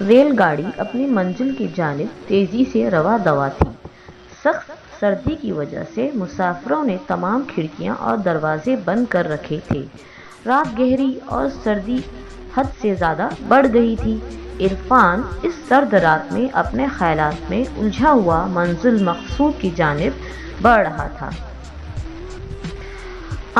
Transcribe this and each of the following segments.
Rail گاڑی اپنی منزل کی جانب تیزی سے رواں دوا تھی۔ سخت سردی کی وجہ سے مسافروں نے تمام کھڑکیاں اور دروازے بند کر رکھے تھے۔ رات گہری اور سردی حد سے زیادہ بڑھ گئی تھی۔ عرفان اس سرد رات میں اپنے خیالات میں الجھا ہوا منزل مقصود کی جانب بڑھ رہا تھا۔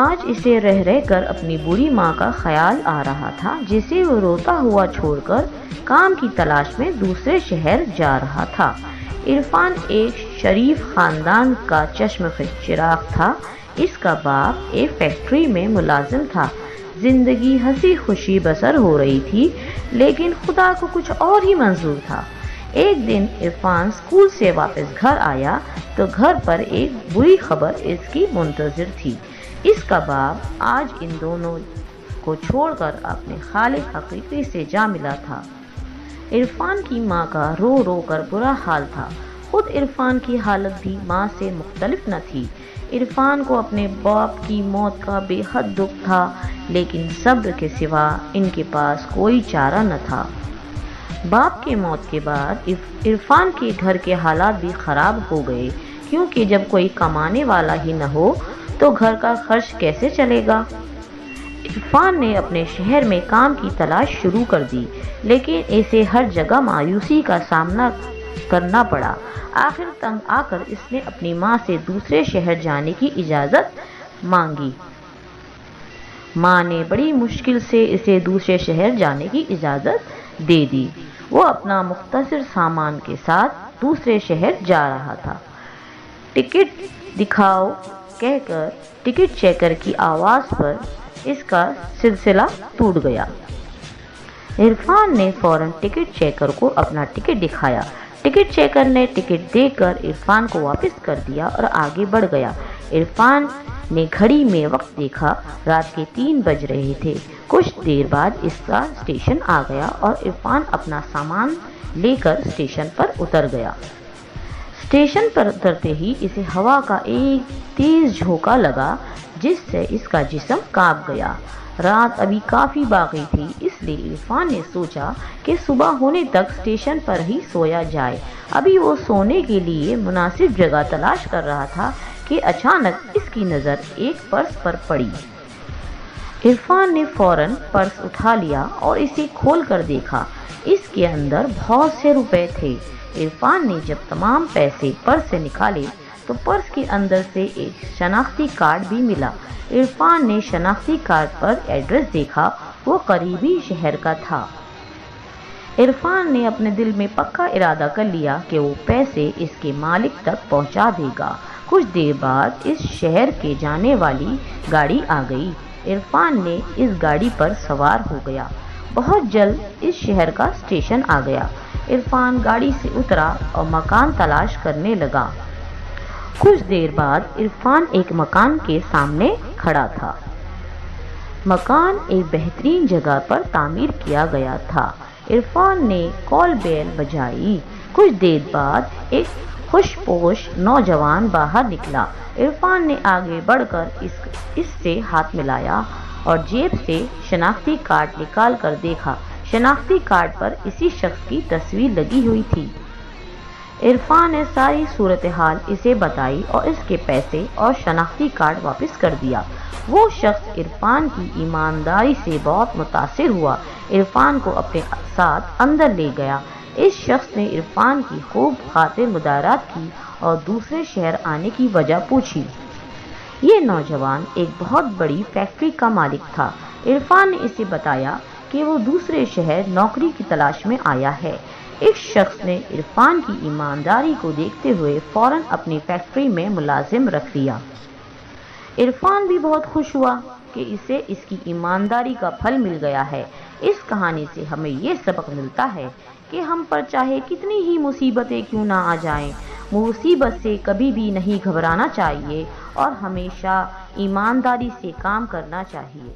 آج اسے رہ رہ کر اپنی بوڑھی ماں کا خیال آ رہا تھا، جسے وہ روتا ہوا چھوڑ کر کام کی تلاش میں دوسرے شہر جا رہا تھا۔ عرفان ایک شریف خاندان کا چشم چراغ تھا۔ اس کا باپ ایک فیکٹری میں ملازم تھا۔ زندگی ہنسی خوشی بسر ہو رہی تھی، لیکن خدا کو کچھ اور ہی منظور تھا۔ ایک دن عرفان اسکول سے واپس گھر آیا تو گھر پر ایک بری خبر اس کی منتظر تھی۔ اس کا باپ آج ان دونوں کو چھوڑ کر اپنے خالق حقیقی سے جا ملا تھا۔ عرفان کی ماں کا رو رو کر برا حال تھا۔ خود عرفان کی حالت بھی ماں سے مختلف نہ تھی۔ عرفان کو اپنے باپ کی موت کا بے حد دکھ تھا، لیکن صبر کے سوا ان کے پاس کوئی چارہ نہ تھا۔ باپ کی موت کے بعد عرفان کے گھر کے حالات بھی خراب ہو گئے، کیونکہ جب کوئی کمانے والا ہی نہ ہو تو گھر کا خرچ کیسے چلے گا۔ عرفان نے اپنے شہر میں کام کی تلاش شروع کر دی، لیکن اسے ہر جگہ مایوسی کا سامنا کرنا پڑا۔ آخر تنگ آ کر اس نے اپنی ماں سے دوسرے شہر جانے کی اجازت مانگی۔ ماں نے بڑی مشکل سے اسے دوسرے شہر جانے کی اجازت دے دی۔ وہ اپنا مختصر سامان کے ساتھ دوسرے شہر جا رہا تھا۔ ٹکٹ دکھاؤ کہہ کر ٹکٹ چیکر کی آواز پر اس کا سلسلہ ٹوٹ گیا۔ عرفان نے فوراً ٹکٹ چیکر کو اپنا ٹکٹ دکھایا۔ ٹکٹ چیکر نے ٹکٹ دے کر عرفان کو واپس کر دیا اور آگے بڑھ گیا۔ عرفان نے گھڑی میں وقت دیکھا، رات کے 3 بج رہے تھے۔ کچھ دیر بعد اس کا اسٹیشن آ گیا اور عرفان اپنا سامان لے کر اسٹیشن پر اتر گیا۔ اسٹیشن پر اترتے ہی اسے ہوا کا ایک تیز جھونکا لگا، جس سے اس کا جسم کانپ گیا۔ رات ابھی کافی باقی تھی، اس لیے عرفان نے سوچا کہ صبح ہونے تک اسٹیشن پر ہی سویا جائے۔ ابھی وہ سونے کے لیے مناسب جگہ تلاش کر رہا تھا کہ اچانک اس کی نظر ایک پرس پر پڑی۔ عرفان نے فوراً پرس اٹھا لیا اور اسے کھول کر دیکھا۔ اس کے اندر بہت سے روپے تھے۔ عرفان نے جب تمام پیسے پرس سے نکالے تو پرس کے اندر سے ایک شناختی کارڈ بھی ملا۔ عرفان نے شناختی کارڈ پر ایڈریس دیکھا، وہ قریبی شہر کا تھا۔ عرفان نے اپنے دل میں پکا ارادہ کر لیا کہ وہ پیسے اس کے مالک تک پہنچا دے گا۔ کچھ دیر بعد اس شہر کے جانے والی گاڑی آ گئی۔ عرفان نے اس گاڑی پر سوار ہو گیا۔ بہت جلد اس شہر کا اسٹیشن آ گیا۔ عرفان گاڑی سے اترا اور مکان تلاش کرنے لگا۔ کچھ دیر بعد عرفان ایک مکان کے سامنے کھڑا تھا۔ مکان ایک بہترین جگہ پر تعمیر کیا گیا تھا۔ عرفان نے کال بیل بجائی۔ کچھ دیر بعد ایک خوش پوش نوجوان باہر نکلا۔ عرفان نے آگے بڑھ کر اس سے ہاتھ ملایا اور جیب سے شناختی کارڈ نکال کر دیکھا۔ شناختی کارڈ پر اسی شخص کی تصویر لگی ہوئی تھی۔ عرفان نے ساری صورتحال اسے بتائی اور اس کے پیسے اور شناختی کارڈ واپس کر دیا۔ وہ شخص عرفان کی ایمانداری سے بہت متاثر ہوا۔ عرفان کو اپنے ساتھ اندر لے گیا۔ اس شخص نے عرفان کی خوب خاطر مدارات کی اور دوسرے شہر آنے کی وجہ پوچھی۔ یہ نوجوان ایک بہت بڑی فیکٹری کا مالک تھا۔ عرفان نے اسے بتایا کہ وہ دوسرے شہر نوکری کی تلاش میں آیا ہے۔ اس شخص نے عرفان کی ایمانداری کو دیکھتے ہوئے فوراً اپنی فیکٹری میں ملازم رکھ لیا۔ عرفان بھی بہت خوش ہوا کہ اسے اس کی ایمانداری کا پھل مل گیا ہے۔ اس کہانی سے ہمیں یہ سبق ملتا ہے کہ ہم پر چاہے کتنی ہی مصیبتیں کیوں نہ آ جائیں، مصیبت سے کبھی بھی نہیں گھبرانا چاہیے اور ہمیشہ ایمانداری سے کام کرنا چاہیے۔